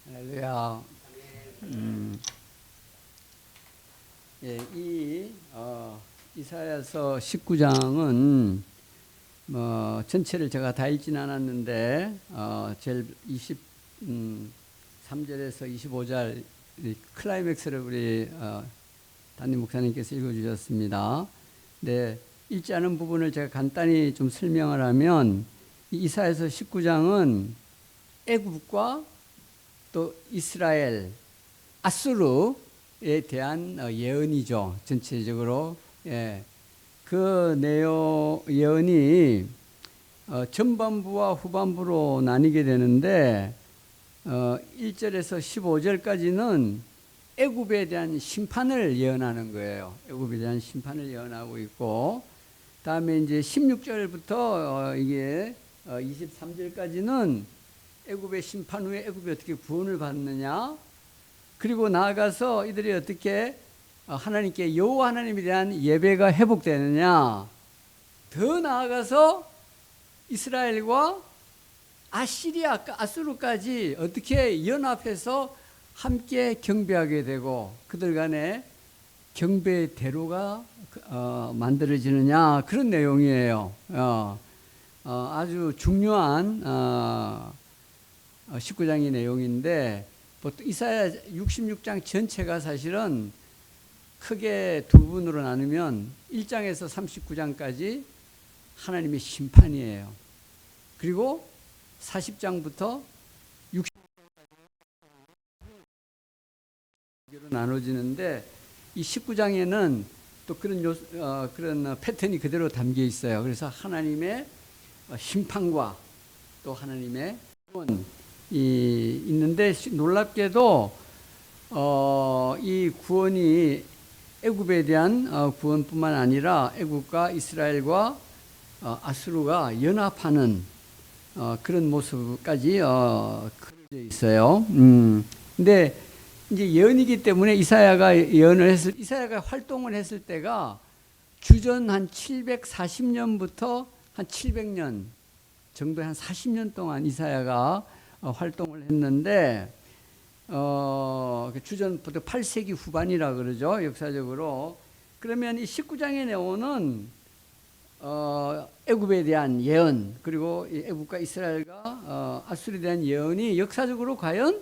할렐루야. 예, 이사야서 19장은 전체를 제가 다 읽지는 않았는데 제일 23절에서 25절 클라이맥스를 우리 담임 목사님께서 읽어주셨습니다. 네, 읽지 않은 부분을 제가 간단히 좀 설명을 하면 이사야서 19장은 애굽과 또 이스라엘, 아수르에 대한 예언이죠. 전체적으로. 예. 그 예언이 전반부와 후반부로 나뉘게 되는데 1절에서 15절까지는 애굽에 대한 심판을 예언하는 거예요. 애굽에 대한 심판을 예언하고 있고, 다음에 이제 16절부터 이게 23절까지는 애굽의 심판 후에 애굽이 어떻게 구원을 받느냐, 그리고 나아가서 이들이 어떻게 하나님께 여호와 하나님에 대한 예배가 회복되느냐, 더 나아가서 이스라엘과 아수르까지 어떻게 연합해서 함께 경배하게 되고 그들 간에 경배의 대로가 만들어지느냐, 그런 내용이에요. 아주 중요한 19장의 내용인데, 보통 이사야 66장 전체가 사실은 크게 두 부분으로 나누면 1장에서 39장까지 하나님의 심판이에요. 그리고 40장부터 60장까지 나눠지는데, 이 19장에는 또 그런 패턴이 그대로 담겨 있어요. 그래서 하나님의 심판과 또 하나님의 구원이 있는데, 놀랍게도 이 구원이 애굽에 대한 구원뿐만 아니라 애굽과 이스라엘과 아수르가 연합하는 그런 모습까지 그려져 있어요. 근데 이제 예언이기 때문에 이사야가 활동을 했을 때가 주전 한 740년부터 한 700년 정도의 한 40년 동안 이사야가 활동을 했는데, 주전부터 8세기 후반이라 그러죠, 역사적으로. 그러면 이 19장의 내용은 애굽에 대한 예언, 그리고 애굽과 이스라엘과 아수르에 대한 예언이 역사적으로 과연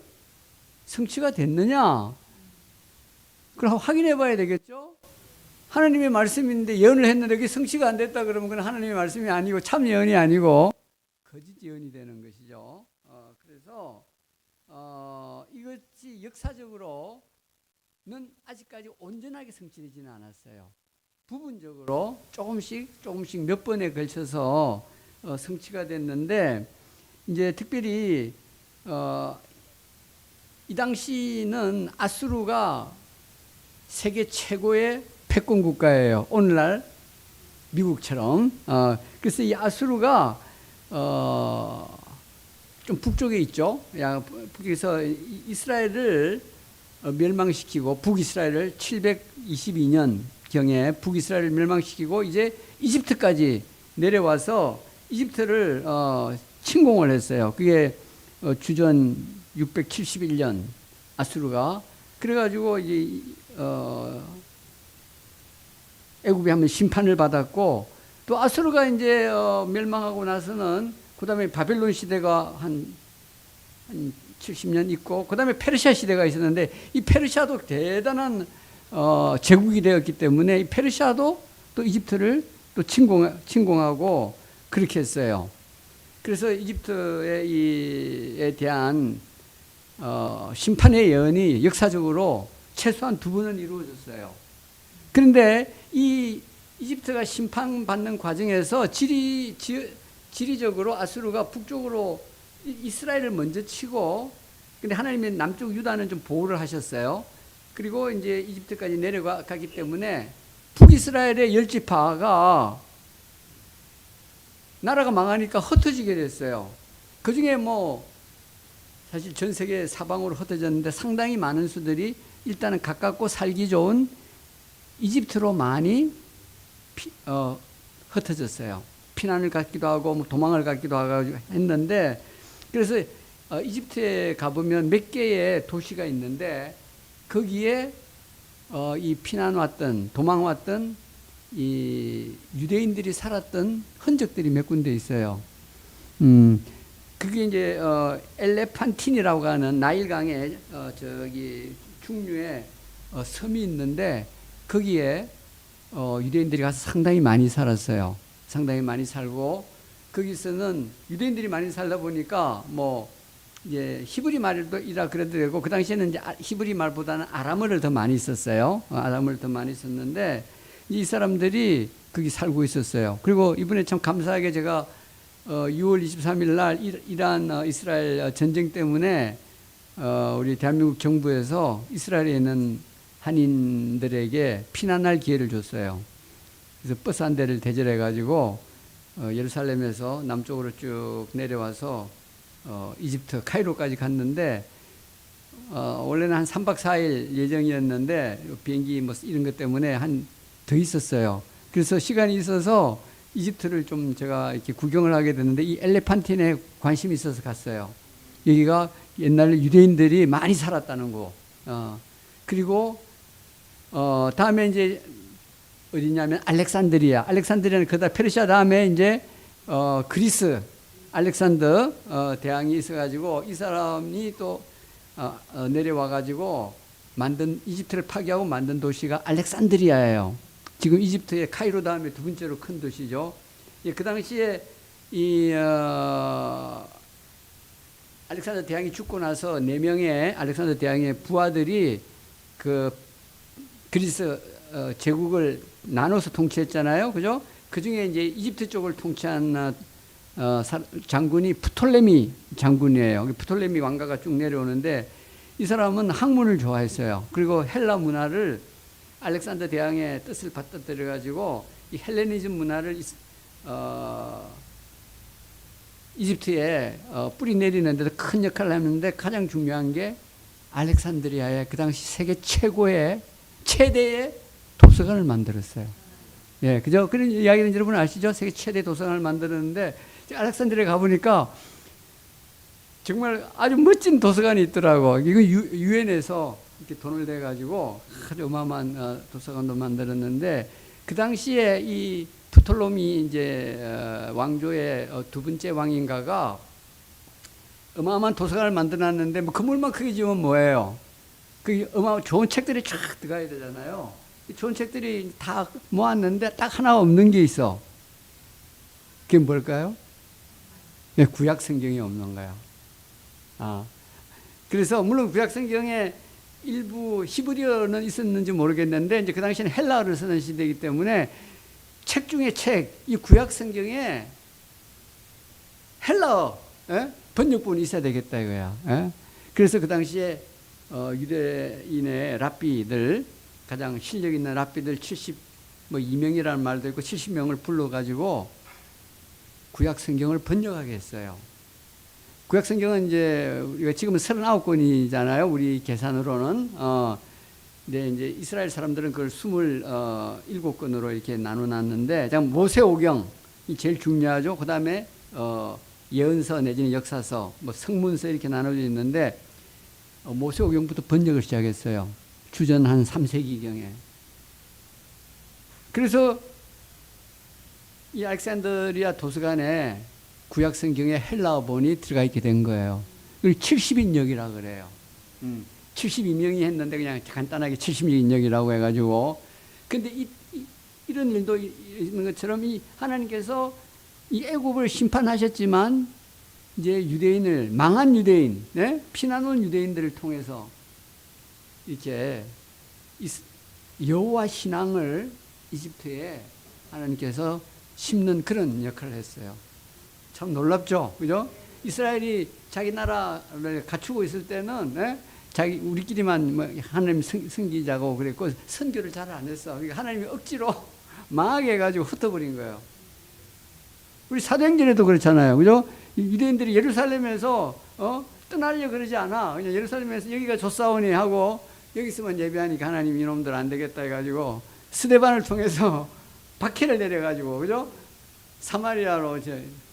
성취가 됐느냐, 그럼 확인해 봐야 되겠죠. 하나님의 말씀인데 예언을 했는데 그게 성취가 안 됐다 그러면 그건 하나님의 말씀이 아니고 참 예언이 아니고 거짓 예언이 되는 것이죠. 그래서 이것이 역사적으로는 아직까지 온전하게 성취되지는 않았어요. 부분적으로 조금씩 몇 번에 걸쳐서 성취가 됐는데, 이제 특별히 이 당시는 아수르가 세계 최고의 패권 국가예요. 오늘날 미국처럼. 그래서 이 아수르가 좀 북쪽에 있죠. 북에서 이스라엘을 멸망시키고, 북이스라엘을 722년 경에 북이스라엘을 멸망시키고 이제 이집트까지 내려와서 이집트를 침공을 했어요. 그게 주전 671년 아수르가. 그래가지고 이제 애굽이 한번 심판을 받았고, 또 아수르가 이제 멸망하고 나서는 그 다음에 바벨론 시대가 한 70년 있고, 그 다음에 페르시아 시대가 있었는데, 이 페르시아도 대단한 제국이 되었기 때문에 이 페르시아도 또 이집트를 또 침공하고 그렇게 했어요. 그래서 이집트에 대한 심판의 예언이 역사적으로 최소한 두 번은 이루어졌어요. 그런데 이 이집트가 심판받는 과정에서 지리적으로 아수르가 북쪽으로 이스라엘을 먼저 치고, 근데 하나님이 남쪽 유다는 좀 보호를 하셨어요. 그리고 이제 이집트까지 내려가기 때문에 북이스라엘의 10지파가 나라가 망하니까 흩어지게 됐어요. 그 중에 사실 전 세계 사방으로 흩어졌는데 상당히 많은 수들이 일단은 가깝고 살기 좋은 이집트로 많이 흩어졌어요. 피난을 갔기도 하고 도망을 갔기도 하고 했는데, 그래서 이집트에 가보면 몇 개의 도시가 있는데 거기에 이 피난 왔던 도망 왔던 이 유대인들이 살았던 흔적들이 몇 군데 있어요. 그게 이제 엘레판틴이라고 하는 나일강의 저기 중류에 섬이 있는데 거기에 유대인들이 가서 상당히 많이 살았어요. 상당히 많이 살고 거기서는 유대인들이 많이 살다 보니까 뭐 이제 히브리 말이라 그래도 되고 그 당시에는 이제 히브리 말보다는 아람어를 더 많이 썼어요. 아람어를 더 많이 썼는데 이 사람들이 거기 살고 있었어요. 그리고 이번에 참 감사하게 제가 6월 23일 날 이란 이스라엘 전쟁 때문에 우리 대한민국 정부에서 이스라엘에 있는 한인들에게 피난할 기회를 줬어요. 그래서 버스 한 대를 대절해 가지고 예루살렘에서 남쪽으로 쭉 내려와서 이집트 카이로까지 갔는데 원래는 한 3박 4일 예정이었는데 비행기 뭐 이런 것 때문에 더 있었어요. 그래서 시간이 있어서 이집트를 좀 제가 이렇게 구경을 하게 됐는데 이 엘레판틴에 관심이 있어서 갔어요. 여기가 옛날에 유대인들이 많이 살았다는 거. 그리고 다음에 이제 어디냐면 알렉산드리아는 그다 페르시아 다음에 이제 그리스 알렉산더 대왕이 있어가지고 이 사람이 또 내려와가지고 만든 이집트를 파괴하고 만든 도시가 알렉산드리아예요. 지금 이집트의 카이로 다음에 두 번째로 큰 도시죠. 그 당시에 이 알렉산더 대왕이 죽고 나서 4명의 알렉산더 대왕의 부하들이 그 그리스 제국을 나눠서 통치했잖아요. 그죠? 그 중에 이제 이집트 쪽을 통치한 장군이 프톨레미 장군이에요. 프톨레미 왕가가 쭉 내려오는데 이 사람은 학문을 좋아했어요. 그리고 헬라 문화를 알렉산더 대왕의 뜻을 받아들여 가지고 이 헬레니즘 문화를 이집트에 뿌리 내리는 데도 큰 역할을 했는데 가장 중요한 게 알렉산드리아의 그 당시 세계 최대의 도서관을 만들었어요. 예, 그죠? 그런 이야기는 여러분 아시죠? 세계 최대 도서관을 만들었는데 알렉산드리아에 가보니까 정말 아주 멋진 도서관이 있더라고. 이거 유엔에서 이렇게 돈을 내 가지고 아주 어마어마한 도서관도 만들었는데 그 당시에 이 프톨로미 이제 왕조의 두 번째 왕인가가 어마어마한 도서관을 만들어놨는데 뭐 건물만 크게 지으면 뭐예요? 그 어마어마한 좋은 책들이 쫙 들어가야 되잖아요. 좋은 책들이 다 모았는데 딱 하나 없는 게 있어. 그게 뭘까요? 네, 구약 성경이 없는 거야. 그래서 물론 구약 성경에 일부 히브리어는 있었는지 모르겠는데 이제 그 당시에는 헬라어를 쓰는 시대이기 때문에 책 중에 이 구약 성경에 헬라어 번역본이 있어야 되겠다 이거야. 그래서 그 당시에 유대인의 랍비들 가장 실력 있는 랍비들 72명이라는 말도 있고 70명을 불러가지고 구약 성경을 번역하게 했어요. 구약 성경은 이제 우리가 지금은 39권이잖아요. 우리 계산으로는. 근데 이제 이스라엘 사람들은 그걸 27권으로 이렇게 나눠놨는데, 모세오경이 제일 중요하죠. 그 다음에 예언서 내지는 역사서, 뭐 성문서 이렇게 나눠져 있는데, 모세오경부터 번역을 시작했어요. 주전 한 3세기경에. 그래서 이 알렉산드리아 도서관에 구약 성경에 헬라어 본이 들어가 있게 된 거예요. 그걸 70인역이라 그래요. 72명이 했는데 그냥 간단하게 70인역이라고 해가지고. 근데 이런 일도 있는 것처럼 이 하나님께서 이 애굽을 심판하셨지만 이제 망한 유대인, 피난 온 유대인들을 통해서 이렇게 여호와 신앙을 이집트에 하나님께서 심는 그런 역할을 했어요. 참 놀랍죠, 그죠? 이스라엘이 자기 나라를 갖추고 있을 때는 우리끼리만 하나님 섬기자고 그랬고 선교를 잘 안 했어. 그러니까 하나님이 억지로 망하게 해가지고 흩어버린 거예요. 우리 사도행전에도 그렇잖아요, 그죠? 유대인들이 예루살렘에서 떠나려 그러지 않아. 그냥 예루살렘에서 여기가 좋사오니 하고 여기서만 예배하니까 하나님 이놈들 안 되겠다 해가지고 스데반을 통해서 박해를 내려가지고, 그죠? 사마리아로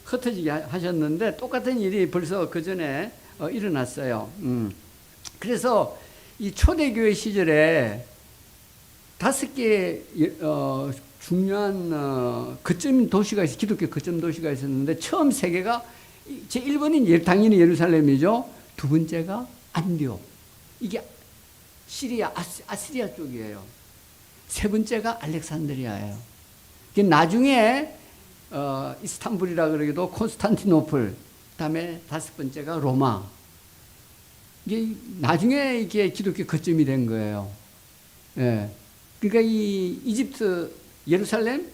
흩어지게 하셨는데 똑같은 일이 벌써 그 전에 일어났어요. 그래서 이 초대교회 시절에 5개 중요한 거점 도시가 기독교 거점 도시가 있었는데 처음 3개가 제1번인 당연히 예루살렘이죠. 2번째가 안디옥. 이게 시리아, 아시리아 쪽이에요. 3번째가 알렉산드리아예요. 나중에 이스탄불이라 그러기도 콘스탄티노플, 그다음에 5번째가 로마. 이게 나중에 이게 기독교 거점이 된 거예요. 예. 그러니까 이 이집트 예루살렘,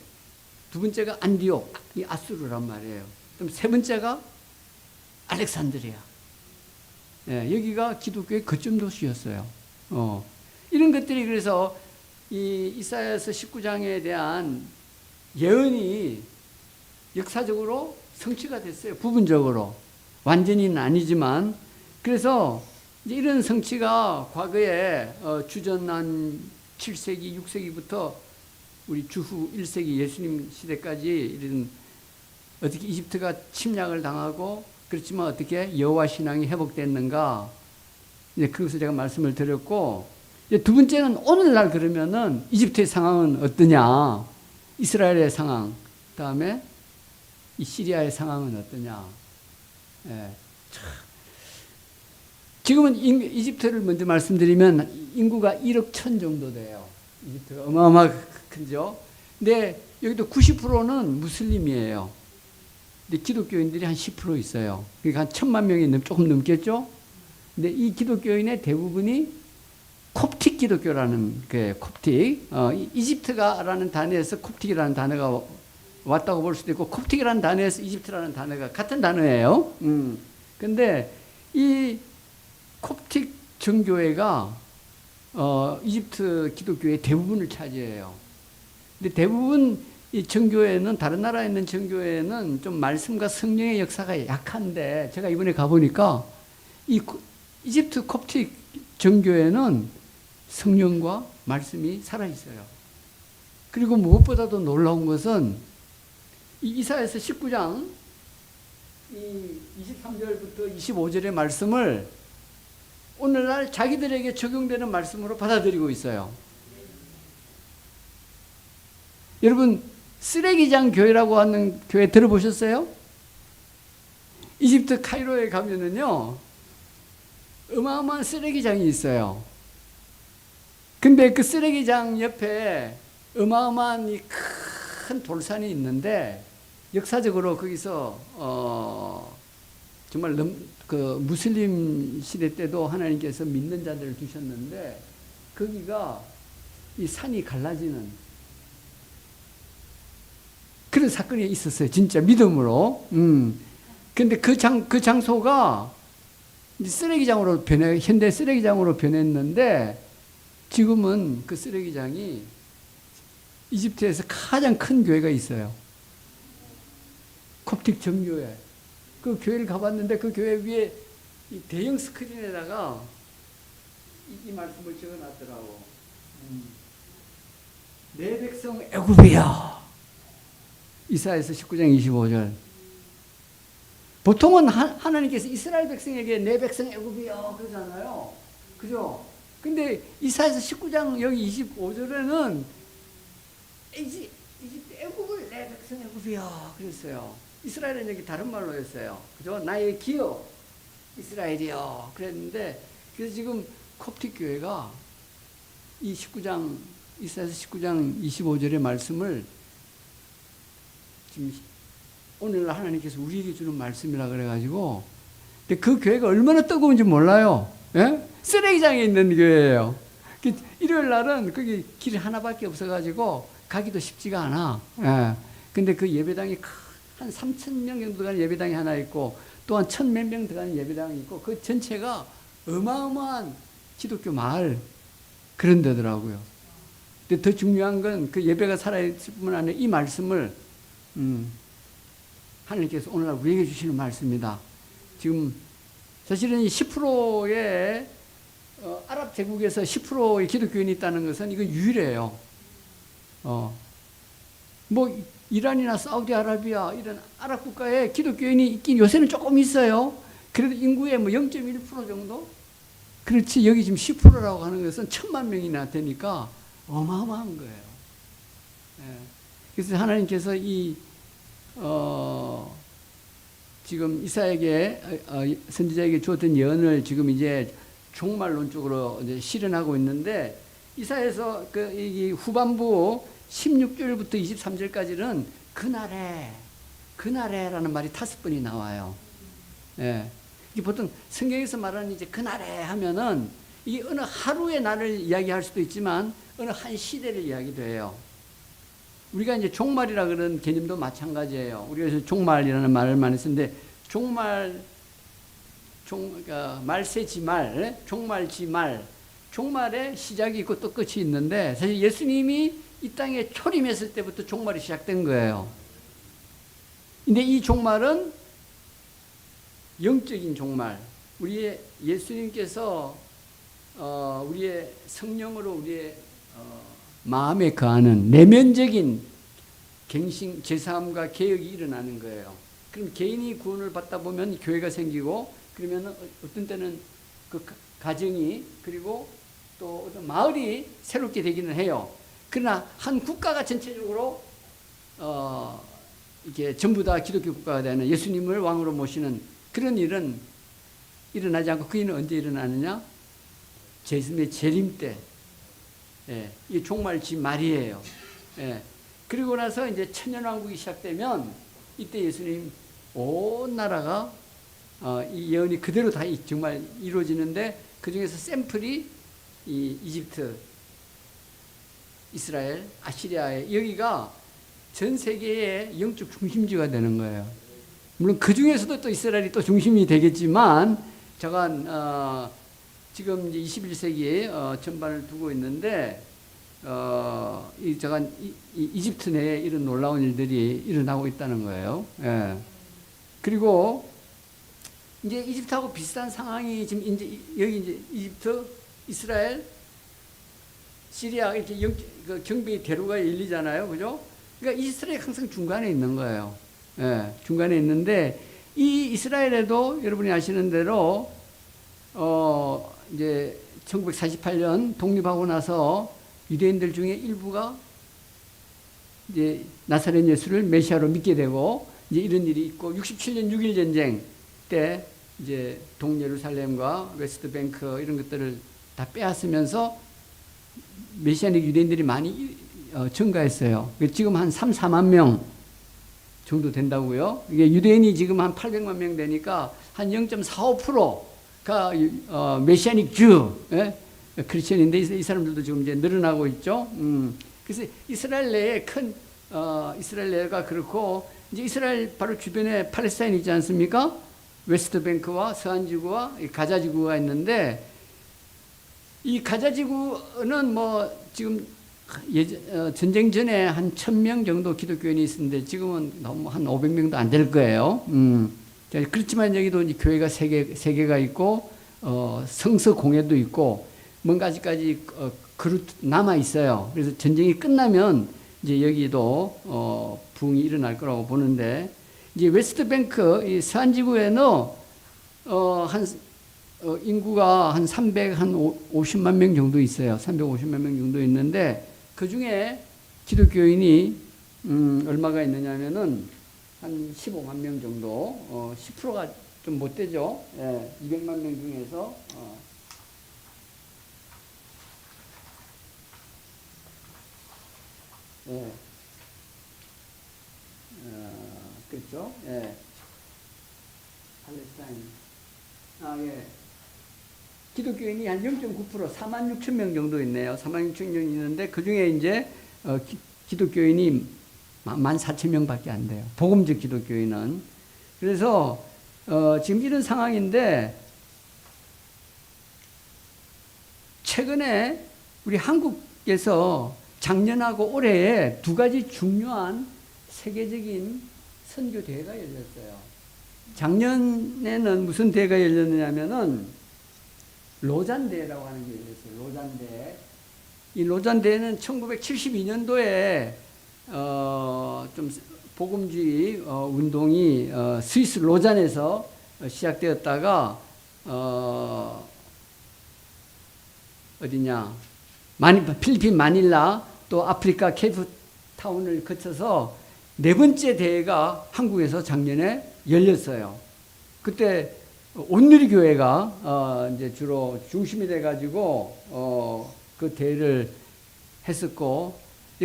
2번째가 안디옥, 이 아수르란 말이에요. 그럼 3번째가 알렉산드리아. 예, 여기가 기독교의 거점 도시였어요. 이런 것들이 그래서 이 이사야서 19장에 대한 예언이 역사적으로 성취가 됐어요. 부분적으로. 완전히는 아니지만. 그래서 이제 이런 성취가 과거에 주전 한 7세기, 6세기부터 우리 주후 1세기 예수님 시대까지 이런 어떻게 이집트가 침략을 당하고 그렇지만 어떻게 여호와 신앙이 회복됐는가. 이제 그것을 제가 말씀을 드렸고, 이제 2번째는 오늘날 그러면은 이집트의 상황은 어떠냐. 이스라엘의 상황, 그 다음에 이 시리아의 상황은 어떠냐. 예. 지금은 이집트를 먼저 말씀드리면 인구가 1억 1천 정도 돼요. 이집트가 어마어마하게 크죠. 근데 여기도 90%는 무슬림이에요. 근데 기독교인들이 한 10% 있어요. 그러니까 한 1,000만 명이 조금 넘겠죠. 근데 이 기독교인의 대부분이 콥틱 기독교라는 그 콥틱, 이집트가라는 단어에서 콥틱이라는 단어가 왔다고 볼 수도 있고, 콥틱이라는 단어에서 이집트라는 단어가 같은 단어예요. 근데 이 콥틱 정교회가 이집트 기독교의 대부분을 차지해요. 근데 대부분 이 정교회는, 다른 나라에 있는 정교회는 좀 말씀과 성령의 역사가 약한데, 제가 이번에 가보니까 이 이집트 콥틱 정교회는 성령과 말씀이 살아있어요. 그리고 무엇보다도 놀라운 것은 이 이사야서 19장 이 23절부터 25절의 말씀을 오늘날 자기들에게 적용되는 말씀으로 받아들이고 있어요. 여러분, 쓰레기장 교회라고 하는 교회 들어보셨어요? 이집트 카이로에 가면은요, 어마어마한 쓰레기장이 있어요. 근데 그 쓰레기장 옆에 어마어마한 이 큰 돌산이 있는데, 역사적으로 거기서 정말 그 무슬림 시대 때도 하나님께서 믿는 자들을 두셨는데, 거기가 이 산이 갈라지는 그런 사건이 있었어요. 진짜 믿음으로. 근데 그 장소가 쓰레기장으로 현대 쓰레기장으로 변했는데, 지금은 그 쓰레기장이 이집트에서 가장 큰 교회가 있어요. 콥틱 정교회. 그 교회를 가봤는데 그 교회 위에 이 대형 스크린에다가 이 말씀을 적어놨더라고. 내 백성 애굽이여. 이사야서 19장 25절. 보통은 하나님께서 이스라엘 백성에게 내 백성 애굽이여 그러잖아요. 그죠? 근데 이사야서 19장 여기 25절에는 이집트 애굽을 내 백성 애굽이여 그랬어요. 이스라엘은 여기 다른 말로 했어요. 그죠? 나의 기여 이스라엘이여 그랬는데, 그래서 지금 콥틱 교회가 이 19장 이사야서 19장 25절의 말씀을 지금 오늘날 하나님께서 우리에게 주는 말씀이라 그래가지고, 근데 그 교회가 얼마나 뜨거운지 몰라요. 예? 쓰레기장에 있는 교회예요. 일요일 날은 거기 길이 하나밖에 없어가지고 가기도 쉽지가 않아. 예. 근데 그 예배당이 한 3,000명 정도 가는 예배당이 하나 있고, 또 한 1,000몇 명 들어가는 예배당이 있고, 그 전체가 어마어마한 기독교 마을 그런 데더라고요. 근데 더 중요한 건 그 예배가 살아있을 뿐만 아니라 이 말씀을 하나님께서 오늘날 우리에게 주시는 말씀입니다. 지금 사실은 이 10%의 아랍 제국에서 10%의 기독교인이 있다는 것은 이거 유일해요. 뭐 이란이나 사우디아라비아 이런 아랍 국가에 기독교인이 있긴 요새는 조금 있어요. 그래도 인구의 뭐 0.1% 정도? 그렇지, 여기 지금 10%라고 하는 것은 1000만 명이나 되니까 어마어마한 거예요. 예. 그래서 하나님께서 지금 이사야에게, 선지자에게 주었던 예언을 지금 이제 종말론 쪽으로 이제 실현하고 있는데, 이사야에서 이 후반부 16절부터 23절까지는 그날에라는 말이 5번이 나와요. 예. 보통 성경에서 말하는 이제 그날에 하면은 이게 어느 하루의 날을 이야기할 수도 있지만 어느 한 시대를 이야기도 해요. 우리가 이제 종말이라 그런 개념도 마찬가지예요. 우리가 그래서 종말이라는 말을 많이 쓰는데, 말세지말, 종말지말, 종말의 시작이 있고 또 끝이 있는데, 사실 예수님이 이 땅에 초림했을 때부터 종말이 시작된 거예요. 근데 이 종말은 영적인 종말, 우리의 예수님께서 우리의 성령으로 우리의 마음에 거하는 내면적인 갱신, 제사함과 개혁이 일어나는 거예요. 그럼 개인이 구원을 받다 보면 교회가 생기고, 그러면 어떤 때는 그 가정이, 그리고 또 어떤 마을이 새롭게 되기는 해요. 그러나 한 국가가 전체적으로 이게 전부 다 기독교 국가가 되는, 예수님을 왕으로 모시는 그런 일은 일어나지 않고, 그 일은 언제 일어나느냐? 예수님의 재림 때. 예, 이 종말지 말이에요. 예. 그리고 나서 이제 천년왕국이 시작되면, 이때 예수님 온 나라가 이 예언이 그대로 다 정말 이루어지는데, 그 중에서 샘플이 이 이집트, 이스라엘, 아시리아의, 여기가 전 세계의 영적 중심지가 되는 거예요. 물론 그 중에서도 또 이스라엘이 또 중심이 되겠지만, 제가 지금 이제 21세기에 전반을 두고 있는데, 제가 이집트 내에 이런 놀라운 일들이 일어나고 있다는 거예요. 예. 그리고 이제 이집트하고 비슷한 상황이 지금 이제 여기 이제 이집트, 이스라엘, 시리아 이렇게 경배의 대로가 열리잖아요, 그죠? 그러니까 이스라엘이 항상 중간에 있는 거예요. 예, 중간에 있는데, 이 이스라엘에도 여러분이 아시는 대로 이제 1948년 독립하고 나서 유대인들 중에 일부가 이제 나사렛 예수를 메시아로 믿게 되고, 이제 이런 일이 있고, 67년 6.1 전쟁 때 이제 동예루살렘과 웨스트뱅크 이런 것들을 다 빼앗으면서 메시아닉 유대인들이 많이 증가했어요. 지금 한 3, 4만 명 정도 된다고요. 이게 유대인이 지금 한 800만 명 되니까 한 0.45%가 메시아닉 주, 예? 크리스천인데, 이 사람들도 지금 이제 늘어나고 있죠. 그래서 이스라엘 내에 이스라엘 내가 그렇고, 이제 이스라엘 바로 주변에 팔레스타인이 있지 않습니까? 웨스트뱅크와 서안지구와 가자지구가 있는데, 이 가자지구는 뭐 지금 전쟁 전에 한 1000명 정도 기독교인이 있었는데, 지금은 너무 한 500명도 안 될 거예요. 그렇지만 여기도 이제 교회가 3개가 있고, 성서 공회도 있고, 뭔가 아직까지 그릇 남아 있어요. 그래서 전쟁이 끝나면 이제 여기도 부흥이 일어날 거라고 보는데, 이제 웨스트뱅크 이 서안지구에는 인구가 한 350만 명 정도 있어요. 350만 명 정도 있는데, 그 중에 기독교인이 얼마가 있느냐면은 한 15만 명 정도, 10%가 좀 못 되죠. 예, 200만 명 중에서 예, 그렇죠. 예, 팔레스타인. 예. 기독교인이 한 0.9%, 4만 6천 명 정도 있네요. 4만 6천 명 있는데, 그 중에 이제 기독교인이 14,000명 밖에 안 돼요. 복음적 기독교인은. 그래서 지금 이런 상황인데, 최근에 우리 한국에서 작년하고 올해에 2가지 중요한 세계적인 선교 대회가 열렸어요. 작년에는 무슨 대회가 열렸느냐면은 로잔 대회라고 하는 게 열렸어요. 로잔 대회. 이 로잔 대회는 1972년도에 좀 복음주의 운동이 스위스 로잔에서 시작되었다가 어디냐 필리핀 마닐라 또 아프리카 케이프타운을 거쳐서 네 번째 대회가 한국에서 작년에 열렸어요. 그때 온누리 교회가 이제 주로 중심이 돼가지고 그 대회를 했었고,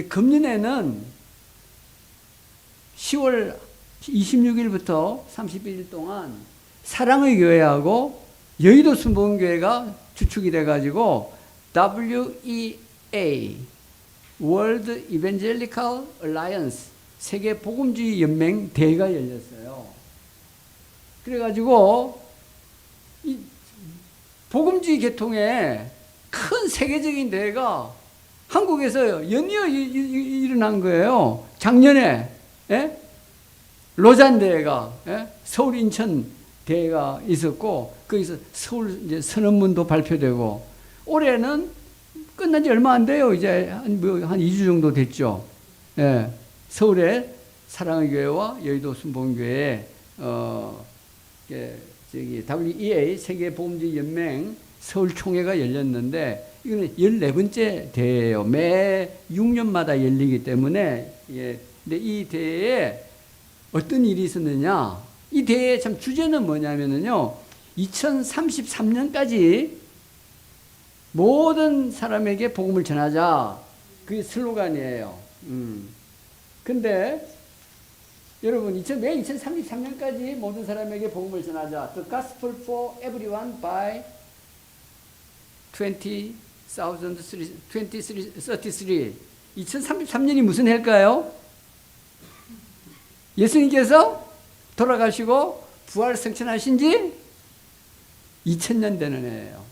금년에는 10월 26일부터 31일 동안 사랑의 교회하고 여의도 순복음교회가 주축이 돼가지고 WEA World Evangelical Alliance 세계 복음주의 연맹 대회가 열렸어요. 그래가지고 이 복음주의 계통의 큰 세계적인 대회가 한국에서 연이어 일어난 거예요. 작년에 로잔 대회가 서울 인천 대회가 있었고 거기서 서울 이제 선언문도 발표되고, 올해는 끝난 지 얼마 안 돼요. 이제 한 2주 정도 됐죠. 서울에 사랑의 교회와 여의도 순복음교회 저기 WEA 세계 복음주의 연맹 서울 총회가 열렸는데, 이거는 14번째 대회예요. 매 6년마다 열리기 때문에. 근데 이 대회에 어떤 일이 있었느냐? 이 대회의 참 주제는 뭐냐면요, 2033년까지 모든 사람에게 복음을 전하자. 그게 슬로건이에요. 근데 여러분, 왜 2033년까지 모든 사람에게 복음을 전하자? The gospel for everyone by 2033. 2033년이 무슨 해일까요? 예수님께서 돌아가시고 부활 승천하신 지 2000년 되는 해예요.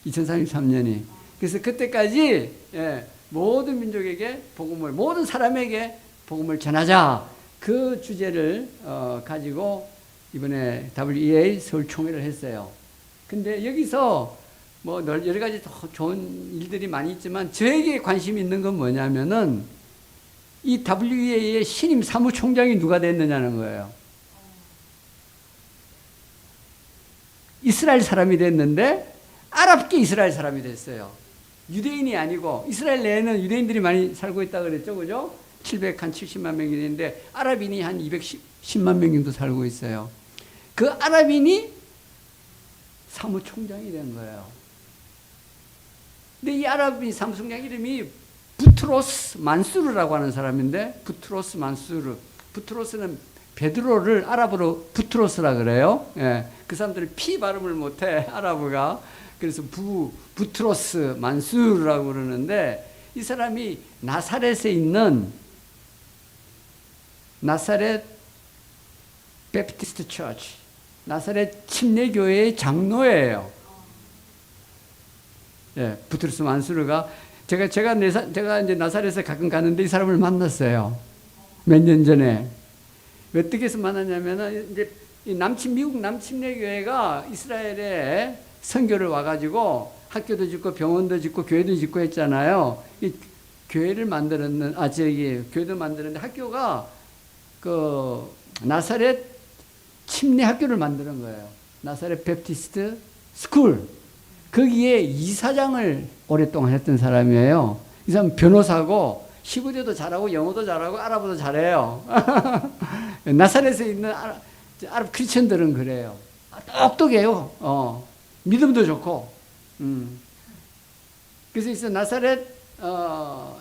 2033년이. 그래서 그때까지 모든 민족에게 복음을, 모든 사람에게 복음을 전하자. 그 주제를 가지고 이번에 WEA 서울 총회를 했어요. 근데 여기서 뭐 여러 가지 더 좋은 일들이 많이 있지만 저에게 관심 있는 건 뭐냐면은 이 WEA의 신임 사무총장이 누가 됐느냐는 거예요. 이스라엘 사람이 됐는데 아랍계 이스라엘 사람이 됐어요. 유대인이 아니고, 이스라엘 내에는 유대인들이 많이 살고 있다고 그랬죠, 그죠? 770만 명이 되는데 아랍인이 한 210만 명 정도 살고 있어요. 그 아랍인이 사무총장이 된 거예요. 근데 이 아랍인 사무총장 이름이 부트로스 만수르라고 하는 사람인데, 부트로스 만수르. 부트로스는 베드로를 아랍어로 부트로스라 그래요. 그 사람들은 피 발음을 못해, 아랍어가. 그래서 부트로스 만수르라고 그러는데, 이 사람이 나사렛에 있는 나사렛 베프티스트 처치, 나사렛 침례교회의 장로예요. 부트로스 만수르가 제가 이제 나사렛에 가끔 가는데 이 사람을 만났어요. 몇 년 전에. 어떻게 해서 만났냐면은, 이제 미국 남침례교회가 이스라엘에 선교를 와가지고 학교도 짓고 병원도 짓고 교회도 짓고 했잖아요. 이 교회를 교회도 만드는데 학교가 그 나사렛 침례 학교를 만드는 거예요. 나사렛 베프티스트 스쿨. 거기에 이사장을 오랫동안 했던 사람이에요. 이 사람 변호사고 히브리어도 잘하고 영어도 잘하고 아랍어도 잘해요. 나사렛에 있는 아랍 크리스천들은 그래요. 똑똑해요. 믿음도 좋고. 그래서 나사렛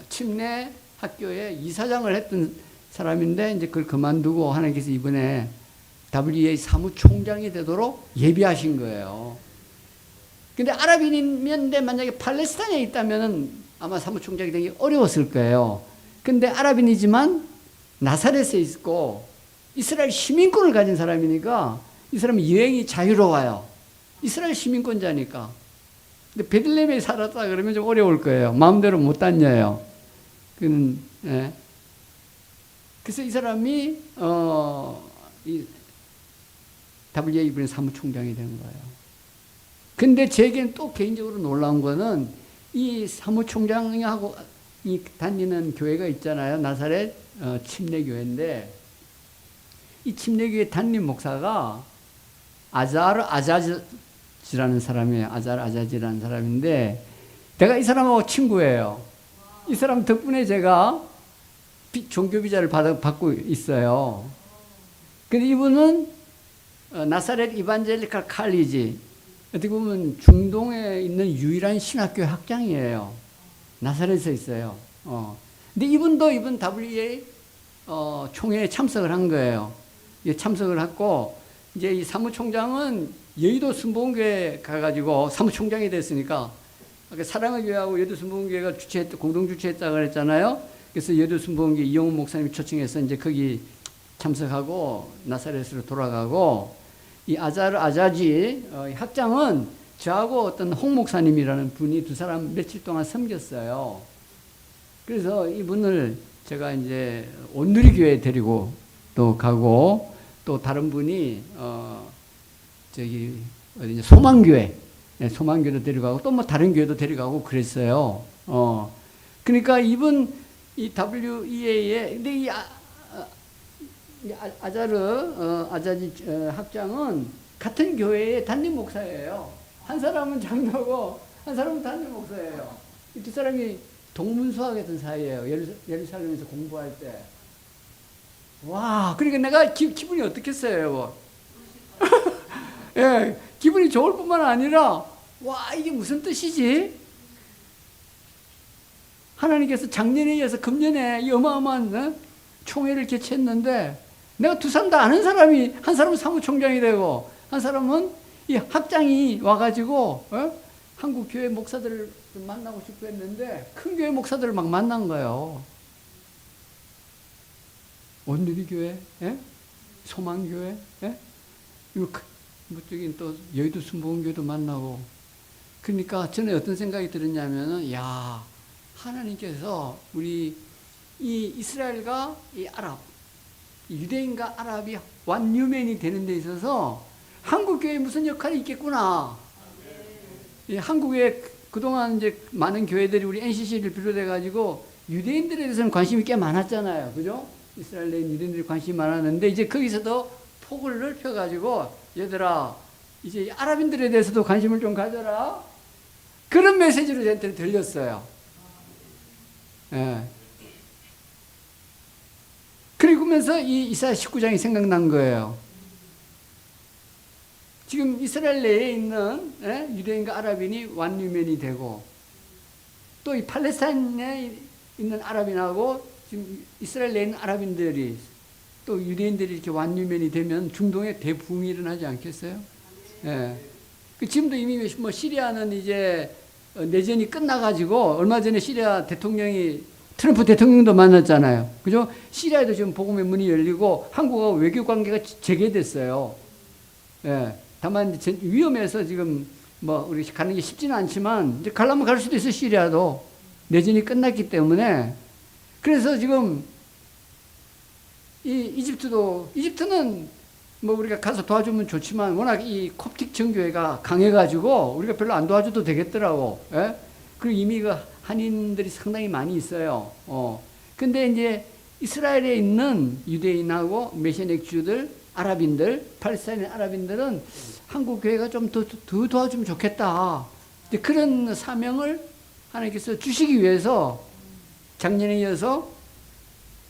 침례 학교에 이사장을 했던 사람인데, 이제 그걸 그만두고 하나님께서 이번에 WEA 사무총장이 되도록 예비하신 거예요. 근데 아랍인인데 만약에 팔레스타인에 있다면 아마 사무총장이 되기 어려웠을 거예요. 근데 아랍인이지만 나사렛에 있고 이스라엘 시민권을 가진 사람이니까 이 사람은 여행이 자유로워요. 이스라엘 시민권자니까. 근데 베들레헴에 살았다 그러면 좀 어려울 거예요. 마음대로 못 다녀요. 그래서 이 사람이 이 WEA 이번에 사무총장이 된 거예요. 근데 제게는 또 개인적으로 놀라운 거는, 이 사무총장하고 이 다니는 교회가 있잖아요. 나사렛 침례교회인데, 이 침례교회 담임 목사가 아자르 아자지라는 사람이에요. 아자르 아자지라는 사람인데 내가 이 사람하고 친구예요. 이 사람 덕분에 제가 종교 비자를 받고 있어요. 근데 이분은 나사렛 이반젤리칼 칼리지, 어떻게 보면 중동에 있는 유일한 신학교 학장이에요. 나사렛에 있어요. 근데 이분 WEA 총회에 참석을 한 거예요. 참석을 했고, 이제 이 사무총장은 여의도 순복음교회 가가지고 사무총장이 됐으니까, 사랑의 교회하고 여의도 순복음교회가 공동 주최했다고 그랬잖아요. 그래서 여의도 순복음교회 이용훈 목사님이 초청해서 이제 거기 참석하고 나사렛으로 돌아가고, 이 아자르 아자지 학장은 저하고 어떤 홍 목사님이라는 분이 두 사람 며칠 동안 섬겼어요. 그래서 이분을 제가 이제 온누리교회에 데리고 또 가고, 또 다른 분이 저기 어디 소망교회, 소망교회도 데려가고 또 뭐 다른 교회도 데려가고 그랬어요. 그러니까 이분 이 WEA에 근데 이 아자르 아자지 학장은 같은 교회의 담임 목사예요. 한 사람은 장로고 한 사람은 담임 목사예요. 이 두 사람이 동문수학했던 사이예요. 예루살렘에서 공부할 때. 와, 그러니까 내가 기분이 어떻겠어요? 예, 기분이 좋을 뿐만 아니라, 와, 이게 무슨 뜻이지? 하나님께서 작년에 이어서 금년에 이 어마어마한 총회를 개최했는데, 내가 두 사람 다 아는 사람이, 한 사람은 사무총장이 되고, 한 사람은 이 학장이 와가지고, 한국 교회 목사들을 만나고 싶어 했는데, 큰 교회 목사들을 막 만난 거예요. 온누리교회, 소망교회, 저기 또 여의도 순복음교회도 만나고. 그러니까 저는 어떤 생각이 들었냐면은, 야, 하나님께서 우리 이 이스라엘과 이 아랍, 유대인과 아랍이 완유맨이 되는 데 있어서 한국교회에 무슨 역할이 있겠구나. 한국에 그동안 이제 많은 교회들이 우리 NCC를 비롯해가지고 유대인들에 대해서는 관심이 꽤 많았잖아요. 그죠? 이스라엘에 있는 유대인들이 관심이 많았는데, 이제 거기서도 폭을 넓혀가지고, 얘들아, 이제 아랍인들에 대해서도 관심을 좀 가져라. 그런 메시지로 저한테 들렸어요. 예. 그러면서 이 이사야 19장이 생각난 거예요. 지금 이스라엘 내에 있는 유대인과 아랍인이 완유면이 되고, 또 이 팔레스타인에 있는 아랍인하고 지금 이스라엘 내에 있는 아랍인들이 또 유대인들이 이렇게 완유면이 되면 중동에 대붕이 일어나지 않겠어요? 예. 지금도 이미 뭐 시리아는 이제 내전이 끝나가지고 얼마 전에 시리아 대통령이 트럼프 대통령도 만났잖아요. 그죠? 시리아에도 지금 복음의 문이 열리고 한국하고 외교 관계가 재개됐어요. 예. 다만 위험해서 지금 뭐 우리 가는 게 쉽지는 않지만 이제 가려면 갈 수도 있어. 시리아도 내전이 끝났기 때문에. 그래서 지금 이 이집트는 뭐 우리가 가서 도와주면 좋지만 워낙 이 콥틱 정교회가 강해가지고 우리가 별로 안 도와줘도 되겠더라고. 예? 그리고 이미 그 한인들이 상당히 많이 있어요. 근데 이제 이스라엘에 있는 유대인하고 메시아닉 주들, 아랍인들, 팔레스타인 아랍인들은 한국 교회가 좀 더 도와주면 좋겠다. 그런 사명을 하나님께서 주시기 위해서 작년에 이어서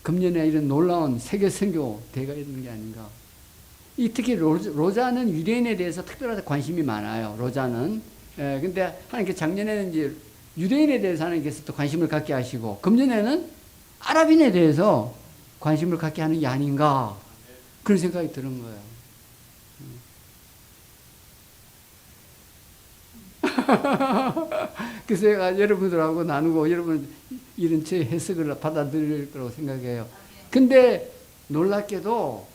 금년에 이런 놀라운 세계 선교 대회가 있는 게 아닌가. 특히 로자는 유대인에 대해서 특별하게 관심이 많아요. 로자는. 근데 하나님께서 작년에는 이제 유대인에 대해서 하나님께서 또 관심을 갖게 하시고, 금년에는 아랍인에 대해서 관심을 갖게 하는 게 아닌가. 그런 생각이 드는 거예요. 그래서 제가 여러분들하고 나누고 여러분 이런 제 해석을 받아들일 거라고 생각해요. 근데 놀랍게도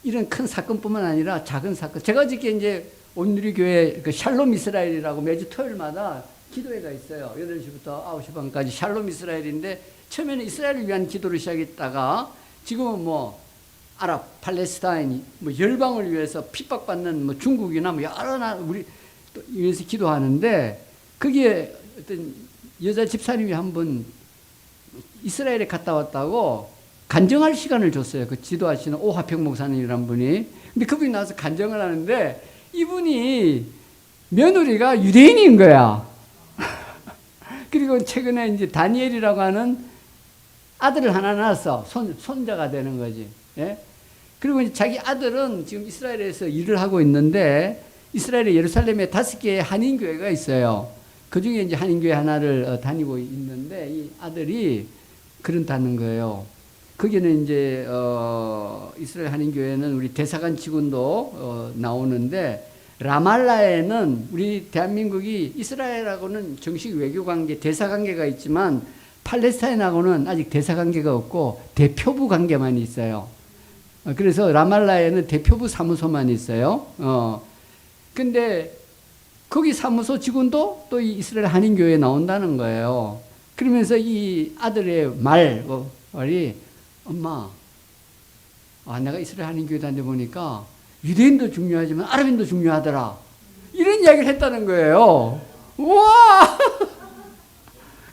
이런 큰 사건뿐만 아니라 작은 사건. 제가 어저께 이제 온누리교회 그 샬롬 이스라엘이라고 매주 토요일마다 기도회가 있어요. 8시부터 9시 반까지 샬롬 이스라엘인데, 처음에는 이스라엘을 위한 기도를 시작했다가 지금은 뭐 아랍, 팔레스타인, 뭐 열방을 위해서 핍박받는 뭐 중국이나 뭐 여러 나라 우리 또 위해서 기도하는데, 거기에 어떤 여자 집사님이 한 분 이스라엘에 갔다 왔다고 간증할 시간을 줬어요. 그 지도하시는 오화평 목사님이란 분이. 근데 그분이 나와서 간증을 하는데 이분이 며느리가 유대인인 거야. 그리고 최근에 이제 다니엘이라고 하는 아들을 하나 낳았어. 손자가 되는 거지. 예? 그리고 이제 자기 아들은 지금 이스라엘에서 일을 하고 있는데 이스라엘의 예루살렘에 5개의 한인교회가 있어요. 그 중에 이제 한인교회 하나를 다니고 있는데 이 아들이 그런다는 거예요. 거기는 이제 이스라엘 한인교회는 우리 대사관 직원도 나오는데 라말라에는 우리 대한민국이 이스라엘하고는 정식 외교관계, 대사관계가 있지만 팔레스타인하고는 아직 대사관계가 없고 대표부 관계만 있어요. 그래서 라말라에는 대표부 사무소만 있어요. 근데 거기 사무소 직원도 또 이 이스라엘 한인교회에 나온다는 거예요. 그러면서 이 아들의 말이 엄마, 내가 이스라엘 한인교회 다녀보니까 유대인도 중요하지만 아랍인도 중요하더라. 이런 이야기를 했다는 거예요. 우와!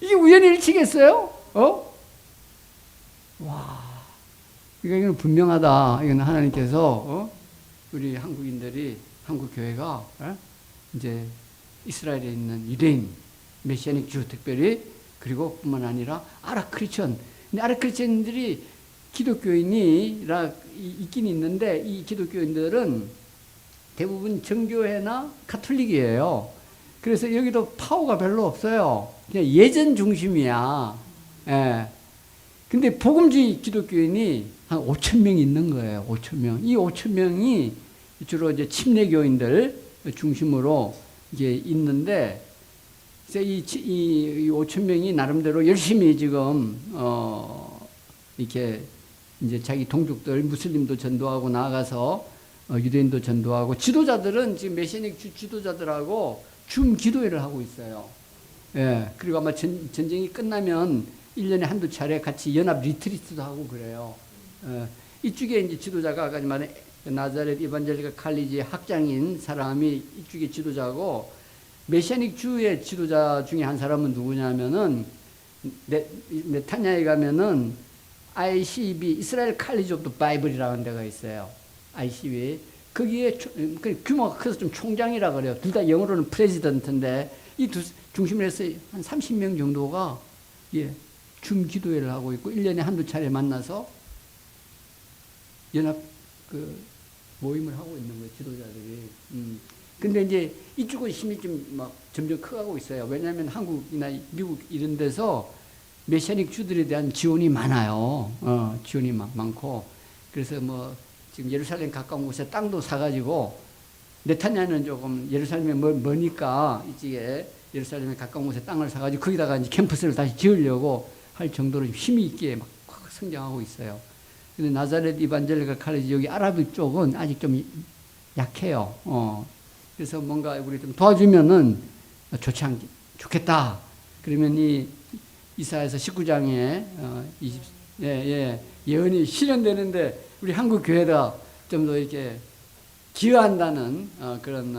이게 우연히 일치겠어요? 와. 이거는 분명하다. 이거는 하나님께서, 우리 한국인들이, 한국교회가, 이제 이스라엘에 있는 유대인, 메시아닉 주 특별히, 그리고 뿐만 아니라 아랍 크리스천. 근데 아랍 크리스천들이 기독교인이라 있긴 있는데 이 기독교인들은 대부분 정교회나 가톨릭이에요. 그래서 여기도 파워가 별로 없어요. 그냥 예전 중심이야. 예. 근데 복음주의 기독교인이 한 5천 명이 있는 거예요. 5천 명. 이 5천 명이 주로 이제 침례교인들 중심으로 이게 있는데 이 5천 명이 나름대로 열심히 지금 이렇게 이제 자기 동족들 무슬림도 전도하고 나아가서 유대인도 전도하고 지도자들은 지금 메시아닉 지도자들하고 줌 기도회를 하고 있어요. 예. 그리고 아마 전쟁이 끝나면 1년에 한두 차례 같이 연합 리트리트도 하고 그래요. 이쪽에 이제 지도자가 아까 말한 나자렛 이반젤리카 칼리지의 학장인 사람이 이쪽에 지도자고 메시아닉 주의 지도자 중에 한 사람은 누구냐면은 네타냐에 가면은 ICB 이스라엘 칼리지 오브 바이블이라는 데가 있어요. ICB 거기에 규모가 커서 좀 총장이라 그래요. 둘 다 영어로는 프레지던트인데 이 두 중심으로 해서 한 30명 정도가 줌 기도회를 하고 있고 1년에 한두 차례 만나서 연합 모임을 하고 있는 거예요. 지도자들이. 근데 이제 이쪽은 힘이 좀 막 점점 커가고 있어요. 왜냐하면 한국이나 미국 이런 데서 메시아닉 주들에 대한 지원이 많아요. 지원이 많고. 그래서 뭐 지금 예루살렘 가까운 곳에 땅도 사가지고 네타냐는 조금 예루살렘에 머니까 이쪽에 예루살렘에 가까운 곳에 땅을 사가지고 거기다가 이제 캠퍼스를 다시 지으려고 할 정도로 힘이 있게 막 성장하고 있어요. 근데 나자렛 이반젤리카 칼리지 여기 아랍 쪽은 아직 좀 약해요. 그래서 뭔가 우리 좀 도와주면은 좋겠다. 그러면 이 이사야서 19장에 예언이 실현되는데 우리 한국 교회가 좀 더 이렇게 기여한다는 그런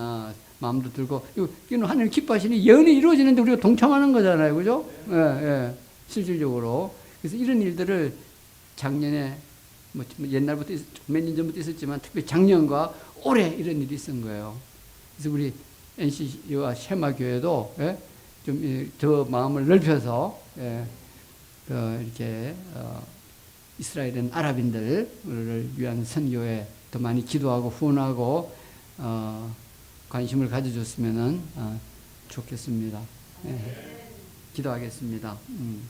마음도 들고 이건 하나님 기뻐하시니 예언이 이루어지는데 우리가 동참하는 거잖아요, 그죠? 실질적으로. 그래서 이런 일들을 작년에 뭐 옛날부터 몇 년 전부터 있었지만 특히 작년과 올해 이런 일이 있은 거예요. 그래서 우리 NC와 쉐마교회도 좀 더 마음을 넓혀서 이렇게 이스라엘은 아랍인들을 위한 선교에 더 많이 기도하고 후원하고 관심을 가져줬으면 좋겠습니다. 기도하겠습니다.